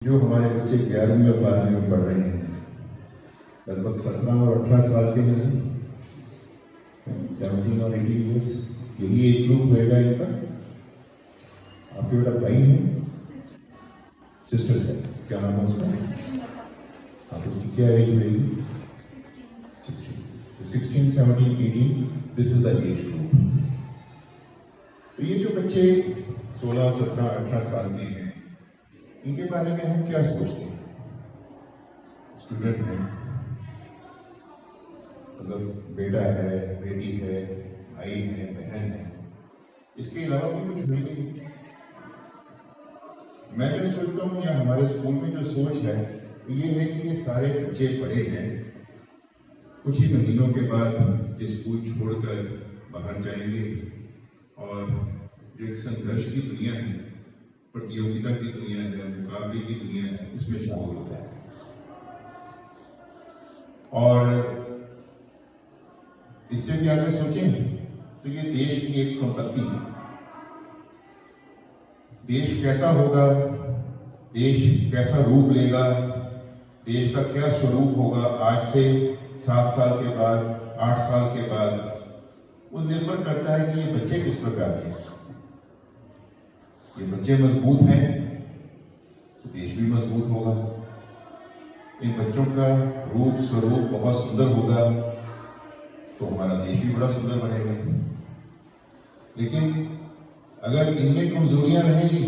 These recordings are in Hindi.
जो हमारे बच्चे 11वीं और 12वीं में पढ़ रहे हैं, लगभग 17 और 18 साल के हैं, 17 और 18 ईयर्स, यही एक ग्रुप रहेगा इनका। आपके बेटा भाई है, सिस्टर है, क्या नाम है उसका? आप उसकी क्या एज रहेगी? 16, 17, 18, this is the age group. तो ये जो बच्चे 16, 17, 18 साल के हैं, इनके बारे में हम क्या सोचते हैं? स्टूडेंट है, मतलब बेटा है, बेटी है, भाई है, बहन है, इसके अलावा भी कुछ नहीं। मैं जो सोचता हूँ या हमारे स्कूल में जो सोच है ये है कि ये सारे बच्चे पढ़े हैं, कुछ ही महीनों के बाद ये स्कूल छोड़कर बाहर जाएंगे और जो एक संघर्ष की दुनिया है, प्रतियोगिता की दुनिया है, मुकाबले की दुनिया है, उसमें शामिल होता है। और इससे भी आगे सोचें तो ये देश की एक संपत्ति है। देश कैसा होगा, देश कैसा रूप लेगा, देश का क्या स्वरूप होगा आज से 7 साल के बाद, 8 साल के बाद, वो निर्भर करता है कि ये बच्चे किस प्रकार के हैं। ये बच्चे मजबूत हैं तो देश भी मजबूत होगा। इन बच्चों का रूप स्वरूप बहुत सुंदर होगा तो हमारा देश भी बड़ा सुंदर बनेगा। लेकिन अगर इनमें कमजोरियां रहेंगी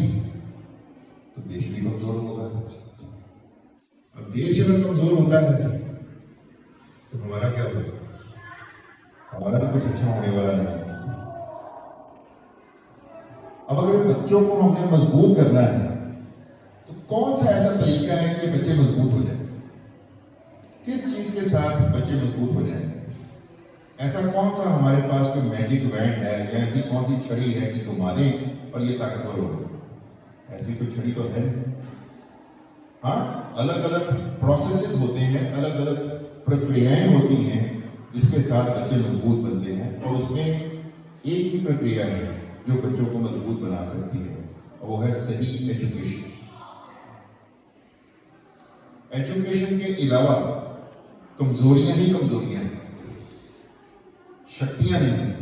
तो देश भी कमजोर होगा। अब देश अगर कमजोर होता है तो हमारा क्या होगा? हमारा भी कुछ अच्छा होने वाला नहीं। अब अगर बच्चों को हमने मजबूत करना है तो कौन सा ऐसा तरीका है कि बच्चे मजबूत हो जाए? किस चीज के साथ बच्चे मजबूत हो जाएंगे? ऐसा कौन सा हमारे पास कोई मैजिक वैंड है या ऐसी कौन सी छड़ी है कि घुमा दें और ये ताकतवर हो गए? ऐसी कोई छड़ी तो है नहीं। हाँ, अलग अलग प्रोसेसेस होते हैं, अलग अलग प्रक्रियाएं होती हैं जिसके साथ बच्चे मजबूत बनते हैं, और उसमें एक ही प्रक्रिया है जो बच्चों को मजबूत बना सकती है, और वो है सही एजुकेशन। एजुकेशन के अलावा कमजोरियां ही कमजोरियां हैं, शक्तियां नहीं हैं।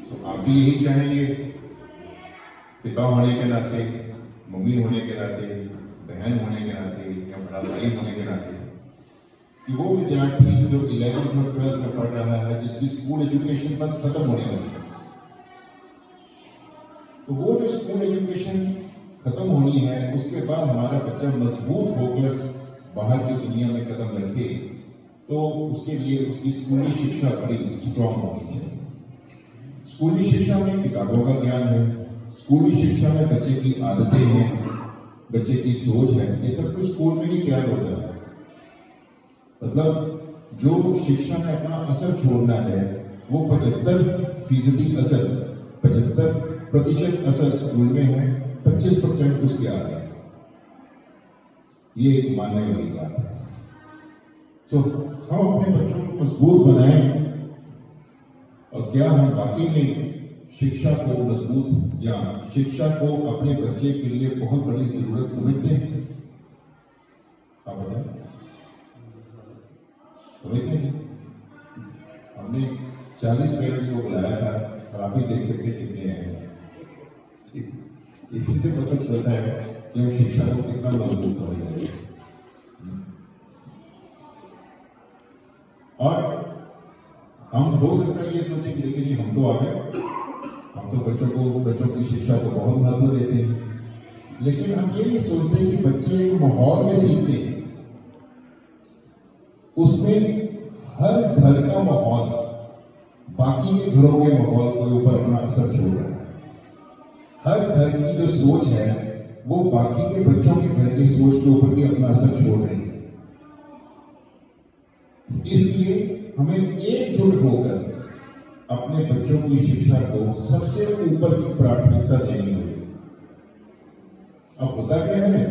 तो आप भी यही चाहेंगे, पिता होने के नाते, मम्मी होने के नाते, बहन होने के नाते या बड़ा भाई होने के नाते, कि वो विद्यार्थी जो 11th और 12th में पढ़ रहा है, जिसकी स्कूल एजुकेशन बस खत्म होने वाली है, तो वो जो स्कूल एजुकेशन खत्म होनी है, उसके बाद हमारा बच्चा मजबूत होकर बाहर की दुनिया में कदम रखे, तो उसके लिए उसकी स्कूली शिक्षा बड़ी स्ट्रांग होनी चाहिए। स्कूली शिक्षा में किताबों का ज्ञान है, स्कूली शिक्षा में बच्चे की आदतें हैं, बच्चे की सोच है, ये सब कुछ स्कूल में ही तैयार होता है। मतलब जो शिक्षा में अपना असर छोड़ना है वो 75% असर, 75% असर स्कूल में है, 25% उसके आगे। ये एक मानने वाली बात है। तो हम अपने बच्चों को मजबूत बनाएं, और क्या हम वाकई में शिक्षा को मजबूत या शिक्षा को अपने बच्चे के लिए बहुत बड़ी जरूरत समझते हैं? आप बताएं, समझते हैं? हमने 40 पेरेंट्स को बुलाया था और आप भी देख सकते कितने आए हैं। इसी से पता चलता है कि हम शिक्षा को कितना मजबूत समझ रहे हैं। और हम हो सकता है ये सोचें कि देखिए जी, हम तो आ गए, हम तो बच्चों की शिक्षा को बहुत महत्व देते हैं, लेकिन हम ये नहीं सोचते कि बच्चे एक माहौल में सीखते हैं, उसमें हर घर का माहौल बाकी के घरों के माहौल के ऊपर अपना असर छोड़ रहा है। हर घर की जो सोच है वो बाकी के बच्चों के घर की सोच के ऊपर भी अपना असर छोड़ रही है। इसलिए हमें एकजुट होकर अपने बच्चों की शिक्षा को सबसे ऊपर की प्राथमिकता देनी होगी। अब होता क्या है?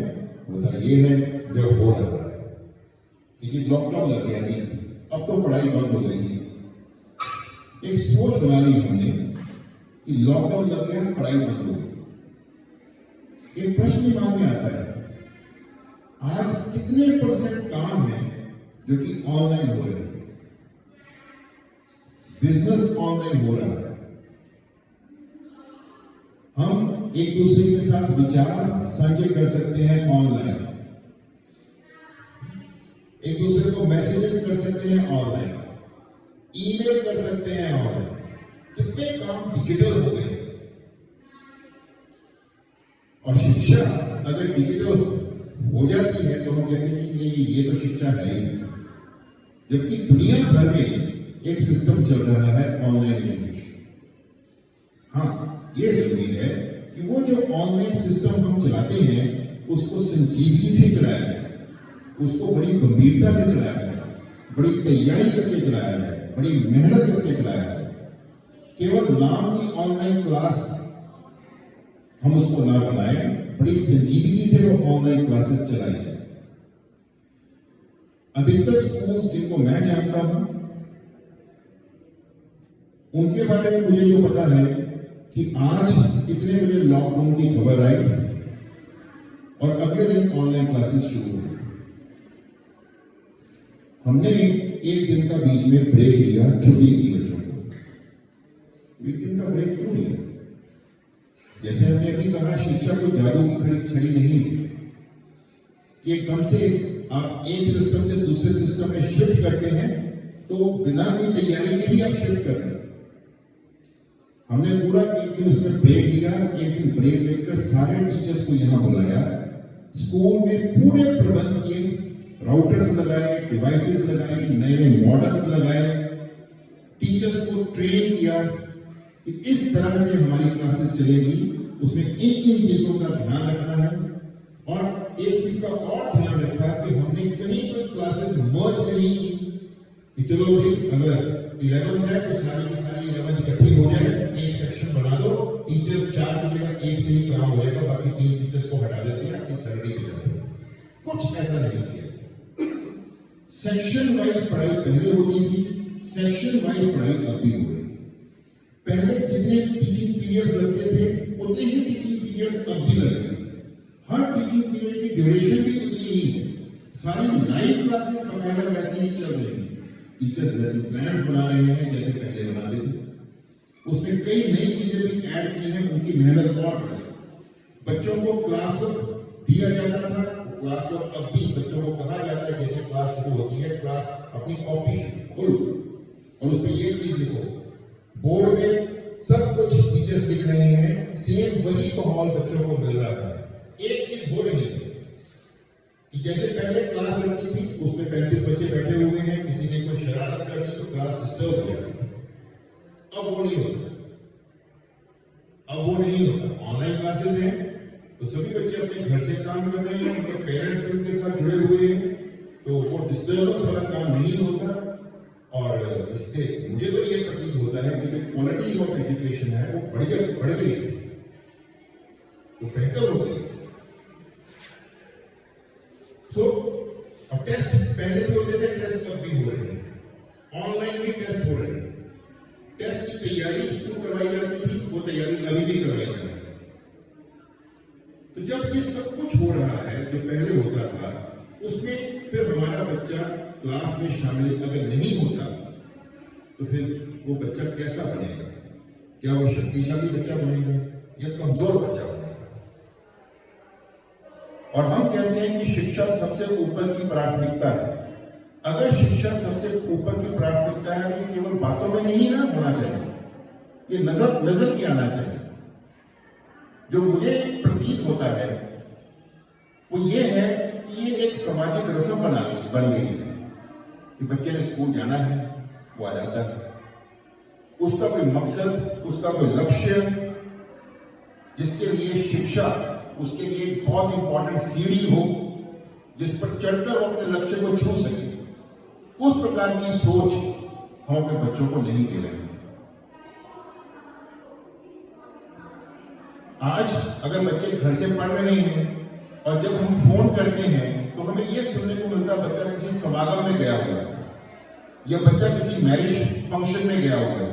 होता ये है जो हो रहा है कि लॉकडाउन लग गया जी, अब तो पढ़ाई बंद हो गई थी। एक सोच बना ली हमने कि लॉकडाउन लग गया, पढ़ाई बंद हो गई। एक प्रश्न दिमाग में आता है, आज कितने % काम है जो कि ऑनलाइन हो रहे हैं? बिजनेस ऑनलाइन हो रहा है। हम एक दूसरे के साथ विचार साझे कर सकते हैं ऑनलाइन, एक दूसरे को मैसेजेस कर सकते हैं ऑनलाइन, ईमेल कर सकते हैं ऑनलाइन। कितने काम डिजिटल हो गए। और शिक्षा अगर डिजिटल हो जाती है तो हम कहते हैं कि नहीं, ये तो शिक्षा है ही नहीं। जबकि दुनिया भर में एक सिस्टम चल रहा है ऑनलाइन एजुकेशन। हाँ, ये जरूरी है कि वो जो ऑनलाइन सिस्टम हम चलाते हैं उसको संजीदगी से चलाया जाए, उसको बड़ी गंभीरता से चलाया जाए, बड़ी तैयारी करके चलाया जाए, बड़ी मेहनत करके चलाया जाए। केवल नाम की ऑनलाइन क्लास हम उसको ना बनाएं, बड़ी संजीदगी से वो ऑनलाइन क्लासेस चलाई जाए। अधिकतर स्कूल्स जिनको मैं जानता हूं, उनके बारे में मुझे जो पता है कि आज इतने बजे लॉकडाउन की खबर आई और अगले दिन ऑनलाइन क्लासेस शुरू हो गई। हमने एक दिन का बीच में ब्रेक लिया, छुट्टी की बच्चों को। एक दिन का ब्रेक क्यों लिया? जैसे हमने अभी कहा, शिक्षा कोई जादू की छड़ी नहीं है कि एकदम से आप एक सिस्टम से दूसरे सिस्टम में शिफ्ट करते हैं तो बिना कोई तैयारी के ही आप शिफ्ट करते हैं। हमने पूरा एक दिन उसमें ब्रेक लिया, एक दिन ब्रेक लेकर सारे टीचर्स को यहां बुलाया, स्कूल में पूरे प्रबंध किए, राउटर्स लगाए, डिवाइसेस लगाए, नए नए मॉडल्स लगाए, टीचर्स को ट्रेन किया कि इस तरह से हमारी क्लासेस चलेगी, उसमें इन चीजों का ध्यान रखना है। और एक चीज का और ध्यान रखा कि हमने कहीं कोई क्लासेस मर्ज नहीं की कि चलो भाई अगर 11th है तो सारी की सारी 11th इकट्ठी हो जाए, एक सेक्शन बना दो, टीचर्स 4 की जगह 1 से ही काम होएगा, बाकी 3 टीचर्स को हटा देते हैं, अपनी सैलरी हो जाती है। कुछ ऐसा नहीं किया। सेक्शन वाइज पढ़ाई पहले होती थी, सेक्शन वाइज पढ़ाई अब भी हो रही है। पहले जितने टीचिंग पीरियड्स लगते थे उतने ही टीचिंग पीरियड्स अब भी लग रहे हैं। हर टीचिंग पीरियड की ड्यूरेशन भी उतनी ही है। सारी लाइव क्लासेस बकायदा वैसे ही चल रही है। टीचर्स वैसे प्लान्स बना रहे हैं जैसे पहले बनाते थे। उसमें कई नई चीजें भी ऐड की हैं, उनकी मेहनत और बढ़ी। बच्चों को क्लास वर्क दिया जाता था, क्लास वर्क अब भी बच्चों को कहा जाता है जैसे क्लास शुरू होती है, क्लास अपनी कॉपी खोलो और उसमें ये चीज लिखो। बोर्ड में सब कुछ टीचर्स दिख रहे हैं, सेम वही माहौल बच्चों को मिल रहा है। एक चीज हो रही है कि जैसे पहले क्लास लगती थी, उसमें 35 बच्चे बैठे हुए हैं, किसी ने कोई शरारत कर दी तो क्लास डिस्टर्ब हो जाती थी। अब वो नहीं होता, अब वो नहीं होता। ऑनलाइन क्लासेस हैं तो सभी बच्चे अपने घर से काम कर रहे हैं, उनके पेरेंट्स भी उनके साथ जुड़े हुए हैं, तो वो डिस्टर्बेंस वाला काम नहीं होता। और इससे मुझे तो ये प्रतीत होता है कि जो क्वालिटी ऑफ एजुकेशन है वो बढ़ गई है, वो बेहतर हो गई। सो अब टेस्ट पहले भी होते थे, टेस्ट अब भी हो रहे हैं, ऑनलाइन भी टेस्ट हो रहे हैं। टेस्ट की तैयारी स्कूल करवाई जाती थी, वो तैयारी अभी भी करवाई जाती है। तो जब ये सब कुछ हो रहा है जो पहले होता था, उसमें फिर हमारा बच्चा क्लास में शामिल अगर नहीं होता तो फिर वो बच्चा कैसा बनेगा? क्या वो शक्तिशाली बच्चा बनेगा या कमजोर बच्चा बनेगा? और हम कहते हैं कि शिक्षा सबसे ऊपर की प्राथमिकता है। अगर शिक्षा सबसे ऊपर की प्राथमिकता है तो ये केवल बातों में नहीं ना होना चाहिए, ये नजर के आना चाहिए। जो मुझे प्रतीत होता है वो ये है कि ये एक सामाजिक रस्म बन गई है कि बच्चे ने स्कूल जाना है, वो आ जाता है, उसका कोई मकसद, उसका कोई लक्ष्य, जिसके लिए शिक्षा उसके लिए एक बहुत इंपॉर्टेंट सीढ़ी हो जिस पर चढ़कर वो अपने लक्ष्य को छू सके। उस प्रकार की सोच हम अपने बच्चों को नहीं दे रहे हैं। आज अगर बच्चे घर से पढ़ रहे हैं और जब हम फोन करते हैं तो हमें यह सुनने को मिलता है बच्चा किसी समागम में गया हुआ है, या बच्चा किसी मैरिज फंक्शन में गया हुआ है,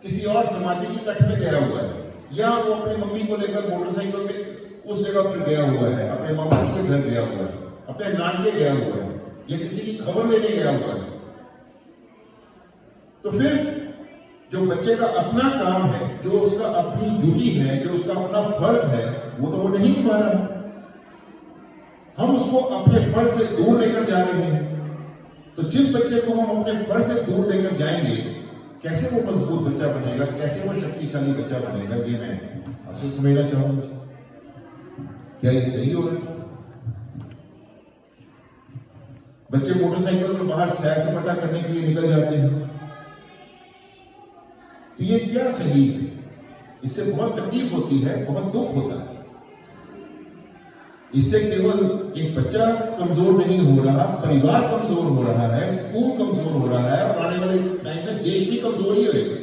किसी और सामाजिक इकट्ठ में गया हुआ है, या वो अपनी मम्मी को लेकर मोटरसाइकिल पे उस जगह पर गया हुआ है, अपने मामा जी के घर गया हुआ है, अपने नानके गया हुआ है, या किसी की खबर लेने गया हुआ है, तो फिर जो बच्चे का अपना काम है, जो उसका अपनी ड्यूटी है, जो उसका अपना फर्ज है, वो तो वो नहीं निभा रहा। हम उसको अपने फर्ज से दूर लेकर जा रहे हैं। तो जिस बच्चे को हम अपने फर्ज से दूर लेकर जाएंगे, कैसे वो मजबूत बच्चा बनेगा, कैसे वो शक्तिशाली बच्चा बनेगा, ये मैं आपसे समझना चाहूंगा। क्या ये सही हो रहा है? बच्चे मोटरसाइकिल पर बाहर सैर सपाटा करने के लिए निकल जाते हैं, तो ये क्या सही है? इससे बहुत तकलीफ होती है, बहुत दुख होता है। इससे केवल एक बच्चा कमजोर नहीं हो रहा, परिवार कमजोर हो रहा है, स्कूल कमजोर हो रहा है, और आने वाले टाइम में देश भी कमजोर ही होगा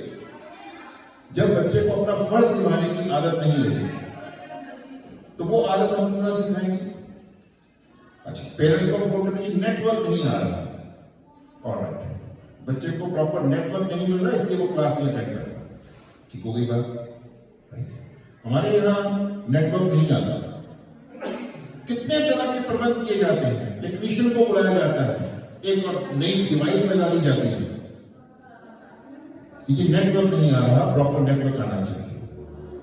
जब बच्चे को अपना फर्ज निभाने की आदत नहीं रहेगी। तो वो आदत हम क्यों ना सिखाएंगे? अच्छा, पेरेंट्स को फोटो नहीं, नेटवर्क नहीं आ रहा, ऑलराइट, बच्चे को प्रॉपर नेटवर्क नहीं मिल रहा, इसलिए वो क्लास में अटेंड कर रहा, ठीक हो गई बात। हमारे यहाँ नेटवर्क नहीं आता, कितने तरह के प्रबंध किए जाते हैं, टेक्नीशियन को बुलाया जाता है, एक नई डिवाइस लगा दी जाती है, क्योंकि नेटवर्क नहीं आ रहा, प्रॉपर नेटवर्क आना चाहिए।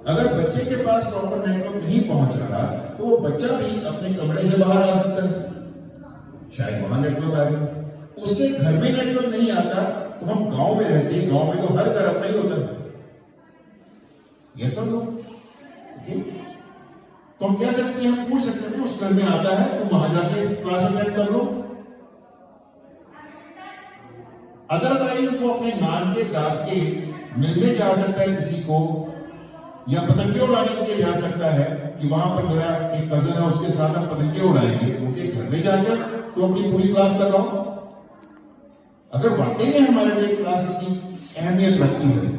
अगर बच्चे के पास प्रॉपर नेटवर्क नहीं पहुंच रहा, तो वो बच्चा भी अपने कमरे से बाहर आ सकता है, शायद वहां नेटवर्क आ गया। उसके घर में नेटवर्क नहीं आता, तो हम गांव में रहते हैं, गांव में तो हर घर अपना ही होता है, ये सब लोग, तो हम कह सकते हैं, हम पूछ सकते हैं, उस घर में आता है, तुम वहां जाके क्लास अटेंड कर लो। अदरवाइज वो अपने नान के दाद के मिलने जा सकता है किसी को, या पतंगे उड़ाने के लिए जा सकता है कि वहां पर मेरा एक कजन है, उसके साथ हम पतंगे उड़ाएंगे, उनके घर में जाकर तो अपनी पूरी क्लास लगाओ। अगर वाकई में हमारे लिए क्लास की अहमियत रखती है,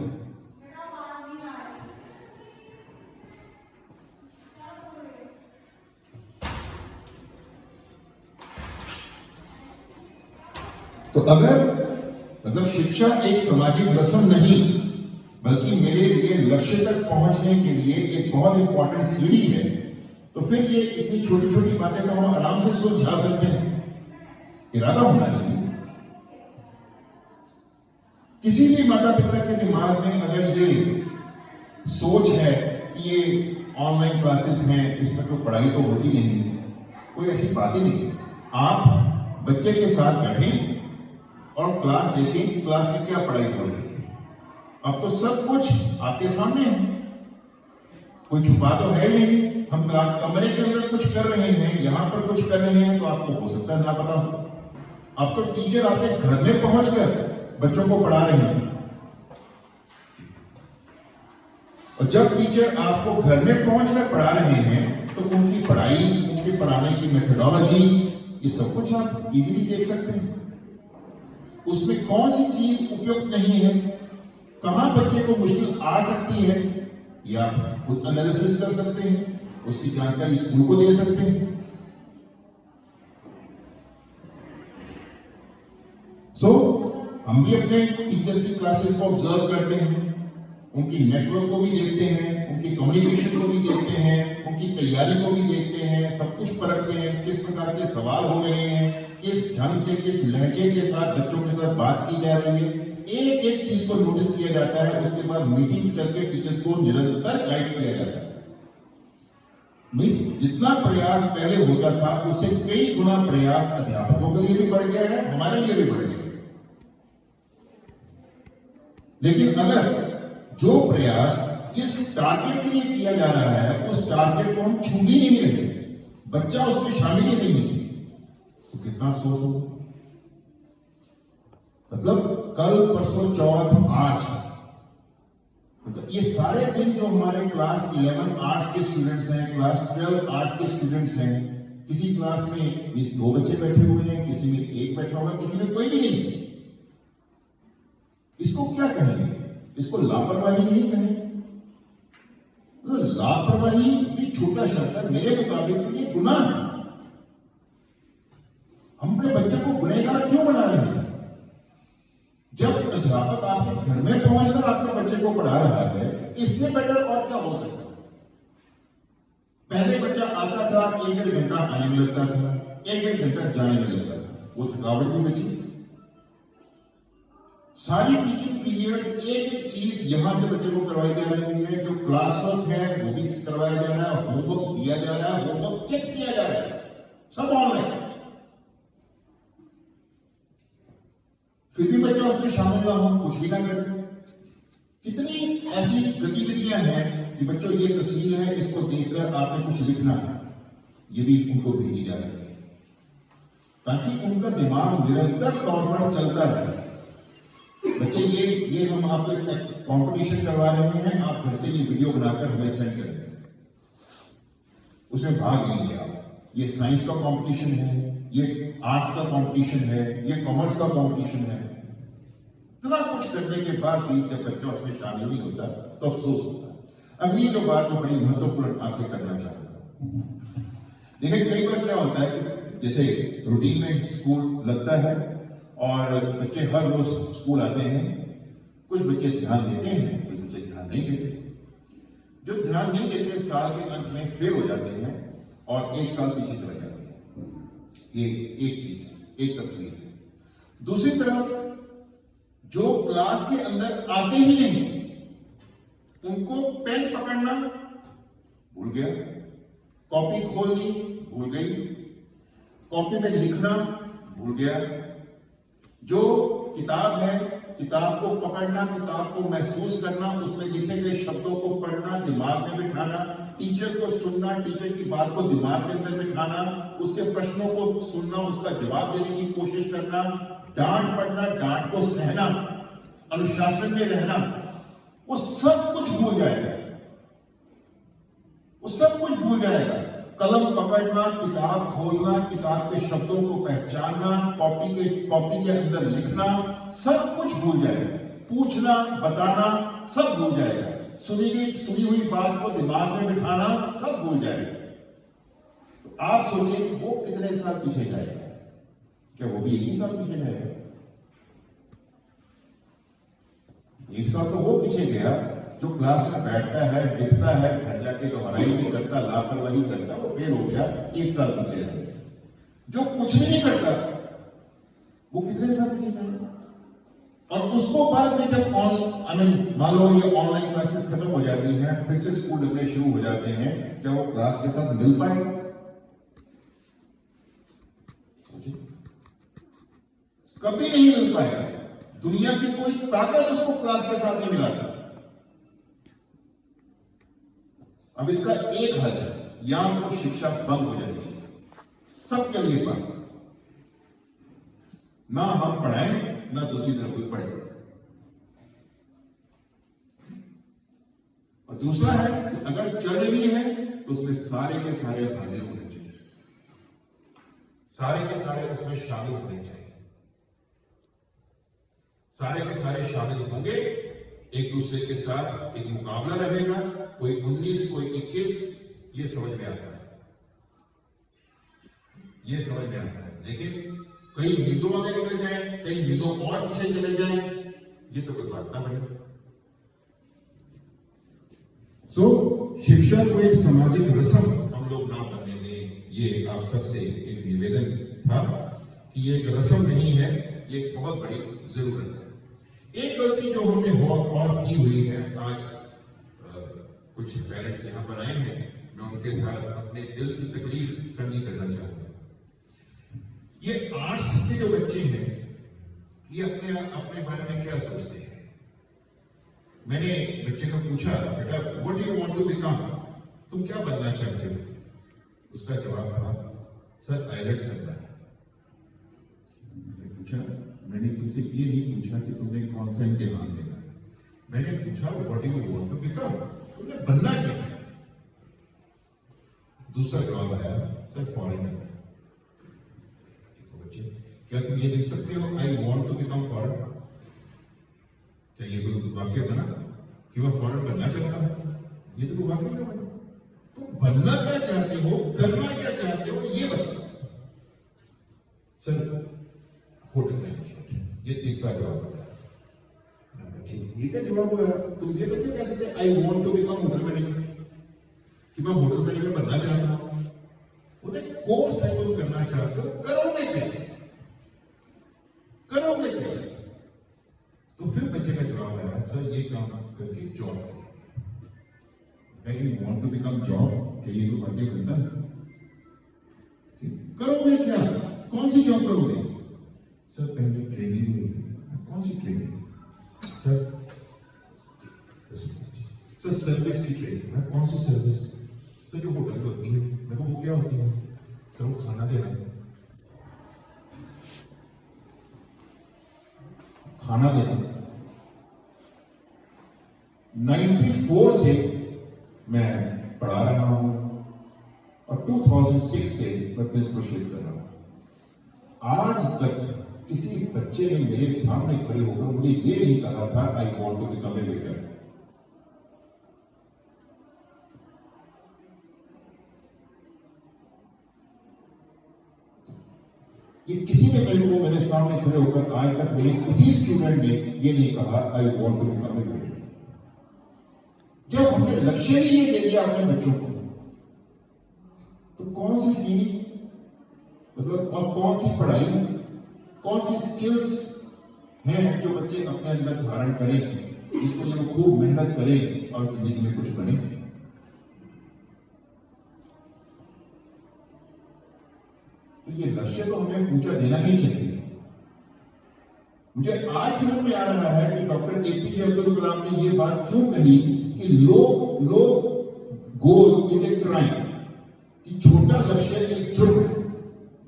तो अगर मतलब शिक्षा एक सामाजिक रस्म नहीं, बल्कि मेरे लिए लक्ष्य तक पहुंचने के लिए एक बहुत इंपॉर्टेंट सीढ़ी है, तो फिर ये इतनी छोटी छोटी बातें तो हम आराम से सुलझा सकते हैं। इरादा होना चाहिए। किसी भी माता पिता के दिमाग में अगर ये सोच है कि ये ऑनलाइन क्लासेस हैं, इसमें कोई पढ़ाई तो होती नहीं, कोई ऐसी बात ही नहीं। आप बच्चे के साथ बैठें और क्लास देखें कि क्लास में क्या पढ़ाई हो रही है। अब तो सब कुछ आपके सामने है, कोई छुपा तो है नहीं। हम कमरे के अंदर कुछ कर रहे हैं, यहां पर कुछ कर रहे हैं, तो आपको हो सकता है ना पता हो। अब तो टीचर आपके घर में पहुंचकर बच्चों को पढ़ा रहे हैं, और जब टीचर आपको घर में पहुंचकर पढ़ा रहे हैं, तो उनकी पढ़ाई, उनके पढ़ाने की मेथोडोलॉजी, ये सब कुछ आप इजीली देख सकते हैं। उसमें कौन सी चीज उपयुक्त नहीं है, कहां बच्चे को मुश्किल आ सकती है, या खुद एनालिसिस कर सकते हैं, उसकी जानकारी स्कूल को दे सकते हैं। हम भी अपने टीचर्स की क्लासेस को ऑब्जर्व करते हैं, उनकी नेटवर्क को भी देखते हैं, उनकी कम्युनिकेशन को भी देखते हैं, उनकी तैयारी को भी देखते हैं, सब कुछ परखते हैं, किस प्रकार के सवाल हो रहे हैं, किस ढंग से, किस लहजे के साथ बच्चों के साथ बात की जा रही है। एक एक चीज को नोटिस किया जाता है, उसके बाद मीटिंग्स करके टीचर्स को निरंतर गाइड किया जाता है। जितना प्रयास पहले होता था, उससे कई गुना प्रयास अध्यापकों के लिए भी बढ़ गया है, हमारे लिए भी बढ़ गया है। लेकिन अगर जो प्रयास जिस टारगेट के लिए किया जा रहा है, उस टारगेट को हम छू भी नहीं रहे, बच्चा उसमें शामिल ही नहीं है, तो कितना अफसोस हो। मतलब कल, परसों, चौथ, आज, मतलब ये सारे दिन जो हमारे क्लास 11 आर्ट्स के स्टूडेंट्स हैं, क्लास 12 आर्ट्स के स्टूडेंट्स हैं, किसी क्लास में 2 बच्चे बैठे हुए हैं, किसी में 1 बैठा हुआ है, किसी में कोई भी नहीं। इसको क्या कहेंगे? इसको लापरवाही नहीं कहेंगे। लापरवाही भी छोटा शब्द है, मेरे मुताबिक तो ये गुनाह है। हम अपने बच्चे को गुनहगार क्यों बना रहे हैं? जब अध्यापक आपके घर में पहुंचकर आपके बच्चे को पढ़ा रहा है, इससे बेटर और क्या हो सकता है? पहले बच्चा आता था 1-1.5 घंटा आने में लगता था, 1-1.5 घंटा जाने में लगता था, वो थकावट भी बची। सारी टीचिंग पीरियड्स एक एक चीज यहां से बच्चे को करवाई जा रही है, जो क्लास वर्क है वो भी करवाया जा रहा है, होमवर्क दिया जा रहा है, होमवर्क चेक किया जा रहा है, सब ऑनलाइन। फिर भी बच्चा उसमें शामिल ना हो, कुछ भी ना करे। कितनी ऐसी गतिविधियां हैं कि बच्चों ये तस्वीर है, इसको देखकर आपने कुछ लिखना है, ये भी उनको भेजी जा रही है ताकि उनका दिमाग निरंतर तौर पर चलता रहे। बच्चे ये हम आपको एक कंपटीशन करवा रहे हैं, आप घर से ये वीडियो बनाकर हमें सेंड करेंगे, उसमें भाग लेंगे आप। ये साइंस का कंपटीशन है, ये आर्ट्स का कंपटीशन है, ये कॉमर्स का कंपटीशन है। इतना कुछ करने के बाद भी जब बच्चा उसमें शामिल नहीं होता तो अफसोस होता है। अगली जो बात मैं बड़ी महत्वपूर्ण आपसे करना चाहूंगा, देखिए कई बार क्या होता है कि जैसे रूटीन में स्कूल लगता है और बच्चे हर रोज स्कूल आते हैं, कुछ बच्चे ध्यान देते हैं, कुछ बच्चे ध्यान नहीं देते। जो ध्यान नहीं देते साल के अंत में फेल हो जाते हैं और 1 साल पीछे चले जाते हैं। ये एक चीज, एक तस्वीर है। दूसरी तरफ जो क्लास के अंदर आते ही नहीं, उनको पेन पकड़ना भूल गया, कॉपी खोलनी भूल गई, कॉपी में लिखना भूल गया। जो किताब है, किताब को पकड़ना, किताब को महसूस करना, उसमें लिखे गए शब्दों को पढ़ना, दिमाग में बिठाना, टीचर को सुनना, टीचर की बात को दिमाग के अंदर बिठाना, उसके प्रश्नों को सुनना, उसका जवाब देने की कोशिश करना, डांट पड़ना, डांट को सहना, अनुशासन में रहना, वो सब कुछ भूल जाएगा, वो सब कुछ भूल जाएगा। कलम पकड़ना, किताब खोलना, किताब के शब्दों को पहचानना, कॉपी के अंदर लिखना, सब कुछ भूल जाएगा। पूछना, बताना, सब भूल जाएगा। सुनी हुई बात को दिमाग में बिठाना, सब भूल जाएगा। तो आप सोचिए वो कितने साल पीछे जाएगा? क्या वो भी 1 ही साल पीछे जाएगा? 1 साल तो वो पीछे गया जो क्लास में बैठता है, लिखता है, घर जाके दोहराई नहीं करता, लापरवाही करता, वो फेल हो गया, 1 साल पीछे रह गया। जो कुछ भी नहीं करता वो कितने साल पीछे जाएगा? और उसको बाद में जब मान लो ये ऑनलाइन क्लासेस खत्म हो जाती हैं, फिर से स्कूल लगने शुरू हो जाते हैं, क्या वो क्लास के साथ मिल पाएगा? कभी नहीं मिल पाएगा। दुनिया की कोई ताकत उसको क्लास के साथ नहीं मिला सकती। अब इसका एक हल है, या तो शिक्षा बंद हो जानी चाहिए, सबके लिए बंद, ना हम पढ़ाएं ना दूसरी तरफ कोई पढ़े। और दूसरा है कि अगर चल रही है तो उसमें सारे के सारे हाजिर होने चाहिए, सारे के सारे उसमें शामिल होने चाहिए। सारे के सारे शामिल होंगे, एक दूसरे के साथ एक मुकाबला रहेगा, कोई 19 कोई 21, ये समझ में आता है, ये समझ में आता है। लेकिन कई मीलों आगे निकल जाए, कई मीलों और पीछे चले जाए, ये तो कोई बात ना बने। शिक्षा को एक सामाजिक रस्म हम लोग ना बनने दें, ये आप सबसे एक निवेदन था कि ये एक रस्म नहीं है, ये एक बहुत बड़ी जरूरत है। एक गलती जो हमने और की हुई है, आज कुछ पेरेंट्स यहां पर आए हैं, मैं उनके साथ अपने दिल की तकलीफ साझी करना चाहूंगा। ये आर्ट्स के जो बच्चे हैं, ये अपने बारे में क्या सोचते हैं? मैंने बच्चे को पूछा, बेटा what do you want to become, तुम क्या बनना चाहते हो? उसका जवाब था, सर आईलेट्स करना है। मैंने पूछा, मैंने तुमसे ये नहीं पूछा कि तुमने कौन सा इम्तिहान देना है, मैंने पूछा what do you want to become, तुमने बनना क्या है? दूसरा जवाब आया, सर फॉरेनर। देखो बच्चे, क्या तुम ये लिख सकते हो I want to become foreigner? क्या ये कोई वाक्य बना कि वह फॉरेन बनना चाहता है? ये तो कोई वाक्य ना बना। तो बनना क्या चाहते हो, करना क्या चाहते हो, ये बताओ। सर होटल मैनेजमेंट, ये तीसरा जवाब बताया। ये क्या जवाब हुआ? तुम ये तो कह सकते I want to become hotel manager, कि मैं होटल मैनेजर बनना चाहता हूं, बोले कोर्स है तुम करना चाहते हो, करोगे क्या, करोगे क्या? तो फिर बच्चे का जवाब आया, सर ये काम करके जॉब करेंगे। You want to become job, क्या ये तो वाक्य बनता है? करोगे क्या, कौन सी जॉब करोगे? सर पहले ट्रेनिंग लेंगे। कौन सी ट्रेनिंग? सर सर्विस की ट्रेनिंग। मैं कौन सी सर्विस? सर जो होटल में होती है। मैं को वो क्या होती है? सर वो खाना देना, खाना देना। 94 से मैं पढ़ा रहा हूं और 2006 से मैं प्रिंसिपलशिप कर रहा हूं। आज तक किसी बच्चे ने मेरे सामने खड़े होकर मुझे ये नहीं कहा था I want to become a leader. ये किसी ने मेरे सामने खड़े होकर आज तक मेरे किसी स्टूडेंट ने ये नहीं कहा I want to become a leader. जब हमने लक्ष्य ही ये दे दिया अपने बच्चों को, तो कौन सी सीढ़ी, मतलब और कौन सी पढ़ाई, कौन सी स्किल्स हैं जो बच्चे अपने अंदर धारण करें, जिसके लिए वो खूब मेहनत करें और जिंदगी में कुछ बने। तो ये लक्ष्य तो हमें ऊंचा देना ही चाहिए। मुझे आज समझ में आ रहा है कि डॉक्टर एपीजे अब्दुल कलाम ने ये बात क्यों कही कि लोग गोल इज ए क्राइम, कि छोटा लक्ष्य एक जुर्म है।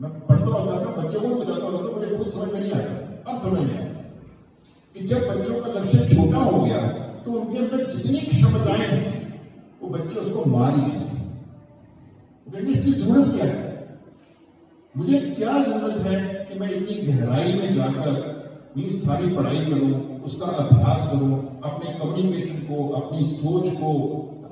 मैं पढ़ता होता था, बच्चों को भी बताता होता था, मुझे खुद समझ में नहीं आता, अब समझ में आया कि जब बच्चों का लक्ष्य छोटा हो गया तो उनके अंदर जितनी क्षमताएं हैं वो बच्चे उसको मार ही देंगे। इसकी जरूरत क्या है? मुझे क्या जरूरत है कि मैं इतनी गहराई में जाकर ये सारी पढ़ाई करूं, उसका अभ्यास करूं, अपने कम्युनिकेशन को, अपनी सोच को,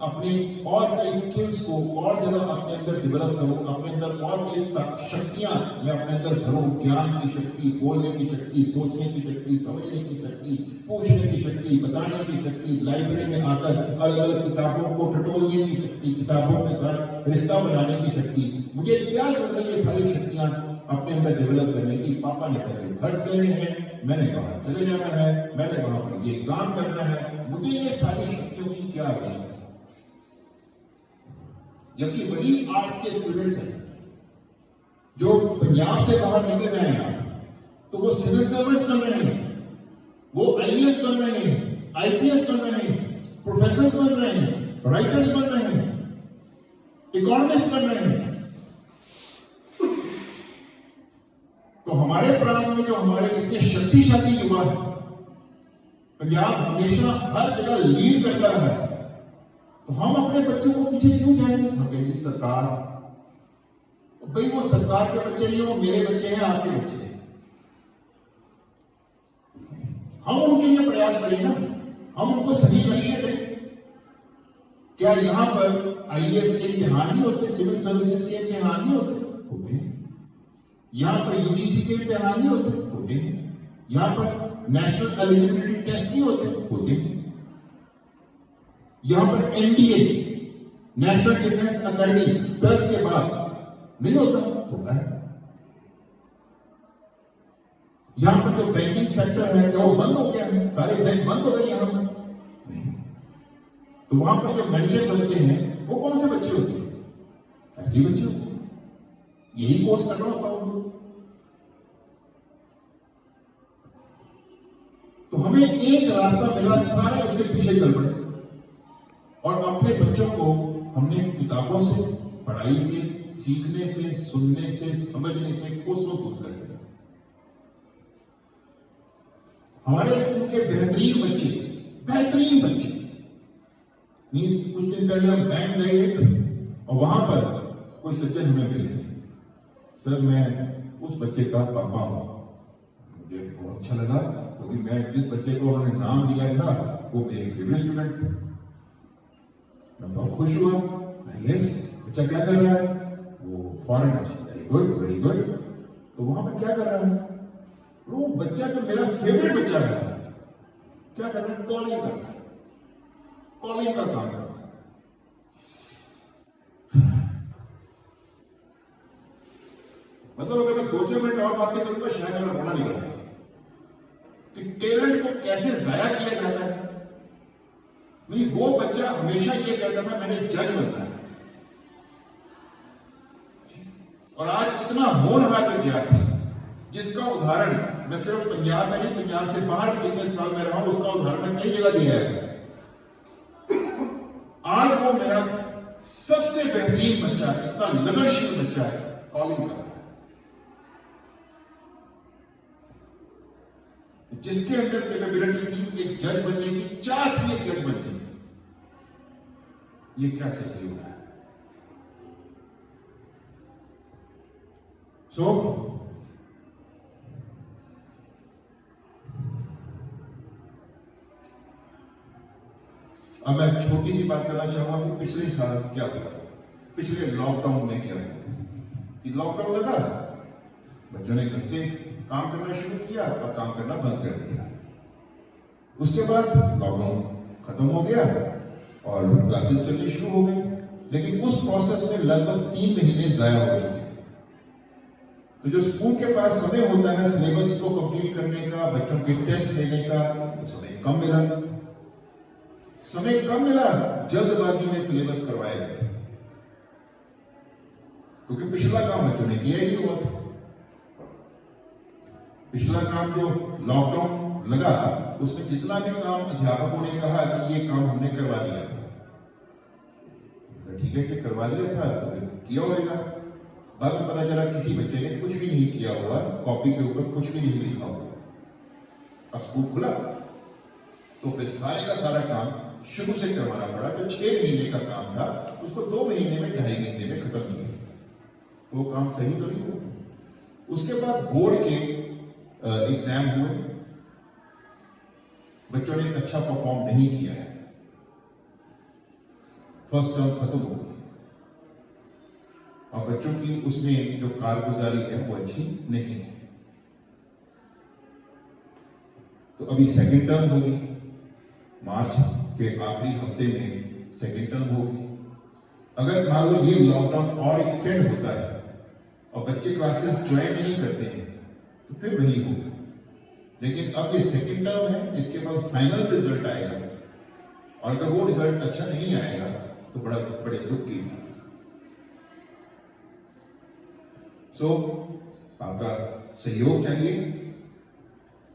अपने और कई स्किल्स को और ज्यादा अपने अंदर डेवलप करूं, अपने अंदर और कई शक्तियां मैं अपने अंदर भरूं, ज्ञान की शक्ति, बोलने की शक्ति, सोचने की शक्ति, समझने की शक्ति, पूछने की शक्ति, बताने की शक्ति, लाइब्रेरी में आकर अलग अलग किताबों को टटोलने की शक्ति, किताबों के साथ रिश्ता बनाने की शक्ति। मुझे क्या जरूरत है ये सारी शक्तियां अपने अंदर डेवलप करने की? पापा ने पैसे खर्च करे हैं, मैंने कहा चले जाना है, मैंने वहां पर ये काम करना है, मुझे ये सारी शक्तियों की क्या आवश्यकता है? जबकि वही आर्ट्स के स्टूडेंट्स हैं जो पंजाब से बाहर निकल गए हैं, तो वो सिविल सर्वेंट्स बन रहे हैं, वो आईएएस बन रहे हैं, आईपीएस बन रहे हैं, प्रोफेसर्स बन रहे हैं, राइटर्स बन रहे हैं, इकोनॉमिस्ट बन रहे हैं। तो हमारे प्रांत में जो हमारे इतने शक्तिशाली युवा हैं, पंजाब हमेशा हर जगह लीड करता रहा है, तो हम अपने बच्चों को पीछे क्यों जाएंगे? हम कहेंगे सरकार, भाई वो सरकार के बच्चे नहीं, वो मेरे बच्चे हैं, आपके बच्चे हैं। हम उनके लिए प्रयास करें ना, हम उनको सही लक्ष्य दें। क्या यहां पर आईएएस के इम्तिहान नहीं होते, सिविल सर्विसेज के इम्तिहान नहीं होते हैं? यहां पर यूजीसी के इम्तिहान नहीं होते हैं? यहां पर नेशनल एलिजिबिलिटी टेस्ट नहीं होते हैं? यहां पर NDA, national defence academy 12th के बाद नहीं होता है? यहां पर जो बैंकिंग सेक्टर है क्या वो बंद हो गया है? सारे बैंक बंद हो गए यहां पर? नहीं। तो वहां पर जो मैनेजर बनते हैं वो कौन से बच्चे होते हैं? ऐसे बच्चे होते हैं, यही कोर्स करना होता है उनको। तो हमें एक रास्ता मिला, सारे उसके पीछे चल पड़े और अपने बच्चों को हमने किताबों से, पढ़ाई से, सीखने से, सुनने से, समझने से कोसों दूर कर दिया। हमारे स्कूल के बेहतरीन बच्चे कुछ दिन पहले हम बैंक गए और वहां पर कोई सज्जन हमें मिले, सर मैं उस बच्चे का पापा हूं। मुझे बहुत अच्छा लगा क्योंकि मैं जिस बच्चे को उन्होंने नाम लिया था वो मेरे फेवरेट स्टूडेंट थे। मैं बहुत खुश हुआ। यस, बच्चा क्या कर रहा है? वो फॉरेनर। Very good. तो वहां पर क्या कर रहा है? वो बच्चा जो मेरा फेवरेट बच्चा रहा है, क्या कर रहा है? कॉलिंग कर रहा है, कॉलिंग का काम कर रहा है। मतलब अगर मैं 2-4 मिनट और बातें करूंगा शायद मेरा रोना निकल जाए कि टैलेंट को कैसे जाया किया जाता है। नहीं, वो बच्चा हमेशा ये कहता था मैंने जज बनना है, और आज इतना होनहार विद्यार्थी जिसका उदाहरण मैं सिर्फ पंजाब में नहीं, पंजाब से बाहर भी जितने साल में रहा हूं उसका उदाहरण मैं कई जगह दिया है। आज वो मेरा सबसे बेहतरीन बच्चा, इतना लगनशील बच्चा है, कॉलिंग का, जिसके अंदर कैपेबिलिटी थी एक जज बनने की, चाह थी एक जज बनने की। ये क्या सही होगा? अब मैं छोटी सी बात करना चाहूंगा कि पिछले साल क्या हुआ, पिछले लॉकडाउन में क्या हुआ। कि लॉकडाउन लगा, बच्चों ने घर से काम करना शुरू किया और काम करना बंद कर दिया। उसके बाद लॉकडाउन खत्म हो गया और क्लासेस चलनी शुरू हो गई, लेकिन उस प्रोसेस में लगभग 3 महीने जाया हो चुके थे। तो जो स्कूल के पास समय होता है सिलेबस को कंप्लीट करने का, बच्चों के टेस्ट लेने का, समय कम मिला। समय कम मिला, जल्दबाजी में सिलेबस करवाया गया, क्योंकि पिछला काम बच्चों ने किया ही नहीं हुआ था। पिछला काम जो लॉकडाउन लगा उसमें जितना भी काम अध्यापकों ने कहा कि ये काम हमने करवा दिया था, ठीक है कि करवा दिया था तो किया होगा। बाद में पता चला किसी बच्चे ने कुछ भी नहीं किया हुआ, कॉपी के ऊपर कुछ भी नहीं लिखा हुआ। अब स्कूल खुला तो फिर सारे का सारा काम शुरू से करवाना पड़ा। जो 6 महीने का काम था उसको 2 महीने में, 2.5 महीने में खत्म किया। तो वो काम सही तो नहीं हुआ। उसके बाद बोर्ड के एग्जाम हुए, बच्चों ने अच्छा परफॉर्म नहीं किया है, फर्स्ट टर्म खत्म हो गई और बच्चों की उसमें जो कारगुजारी है वो अच्छी नहीं है। तो अभी सेकेंड टर्म होगी, मार्च के आखिरी हफ्ते में सेकेंड टर्म होगी। अगर मान लो ये लॉकडाउन और एक्सटेंड होता है और बच्चे क्लासेस ज्वाइन नहीं करते हैं तो फिर वही होगा। लेकिन अब ये सेकेंड टर्म है, इसके बाद फाइनल रिजल्ट आएगा और अगर वो रिजल्ट अच्छा नहीं आएगा तो बड़े दुख की बात। सो आपका सहयोग चाहिए,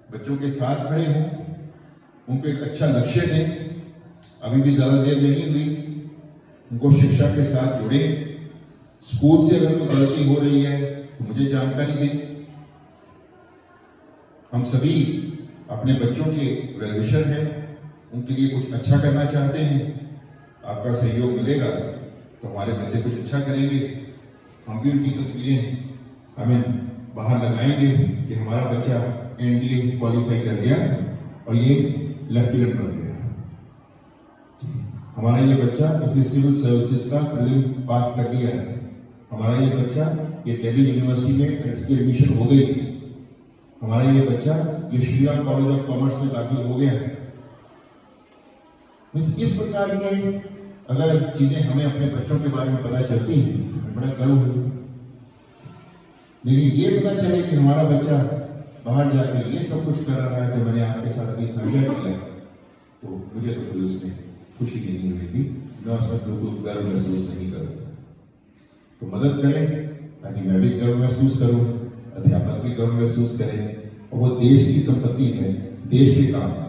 बच्चों के साथ खड़े हों, उनको एक अच्छा लक्ष्य दें। अभी भी ज्यादा देर नहीं हुई, उनको शिक्षा के साथ जुड़े। स्कूल से अगर कोई गलती हो रही है तो मुझे जानकारी दें। हम सभी अपने बच्चों के वेलविशर हैं, उनके लिए कुछ अच्छा करना चाहते हैं। आपका सहयोग मिलेगा तो हमारे बच्चे कुछ अच्छा करेंगे। हम भी उनकी तस्वीरें बाहर लगाएंगे कि हमारा बच्चा एनडीए क्वालिफाई कर गया और ये लेफ्टिनेंट बन गया, हमारा ये बच्चा इसने सिविल सर्विसेज का प्रीलिम पास कर दिया है, हमारा ये बच्चा ये दिल्ली यूनिवर्सिटी में इसकी एडमिशन हो गई, हमारा ये बच्चा ये Shri Ram college of commerce में दाखिल हो गया है। इस प्रकार के अगर चीजें हमें अपने बच्चों के बारे में पता चलती हैं तो बड़ा गर्व होगा। लेकिन ये पता चले कि हमारा बच्चा बाहर जाके ये सब कुछ कर रहा है जो मैंने आपके साथ अभी साझा किया, तो मुझे तो कोई उसमें खुशी नहीं होगी, मैं उसमें बिल्कुल गर्व महसूस नहीं करूँगा। तो मदद करें ताकि मैं भी गर्व महसूस करूँ, अध्यापक भी गर्व महसूस करें, और वो देश की संपत्ति है, देश के काम है।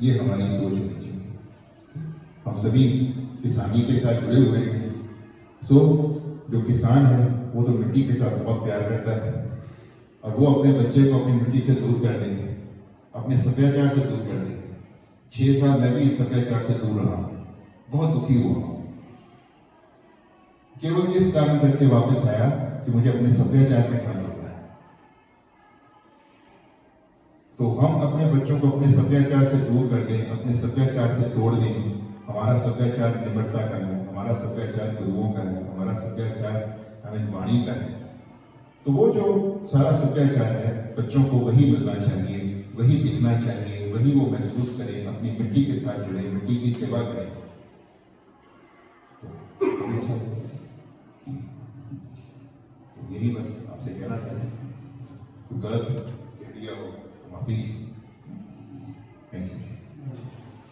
ये हमारी सोच होनी चाहिए। हम सभी किसानी के साथ जुड़े हुए हैं। सो जो किसान है वो तो मिट्टी के साथ बहुत प्यार करता है, और वो अपने बच्चे को अपनी मिट्टी से दूर कर देंगे, अपने सभ्याचार से दूर कर देंगे। 6 साल मैं भी इस सभ्याचार से दूर रहा, बहुत दुखी हुआ, केवल इस कारण करके वापस आया कि मुझे अपने सभ्याचार के साथ जुड़ना है। तो हम अपने बच्चों को अपने सभ्याचार से दूर कर दें, अपने सभ्याचार से तोड़ दें। हमारा सभ्याचार निम्रता का है, हमारा सभ्याचार गुरुओं का है, हमारा सभ्याचार हमें वाणी का है। तो वो जो सारा सभ्याचार है बच्चों को वही मिलना चाहिए, वही दिखना चाहिए, वही वो महसूस करें, अपनी मिट्टी के साथ जुड़े, मिट्टी की सेवा करें। तो यही बस आपसे कहना था, कोई गलत कह दिया हो तो माफी।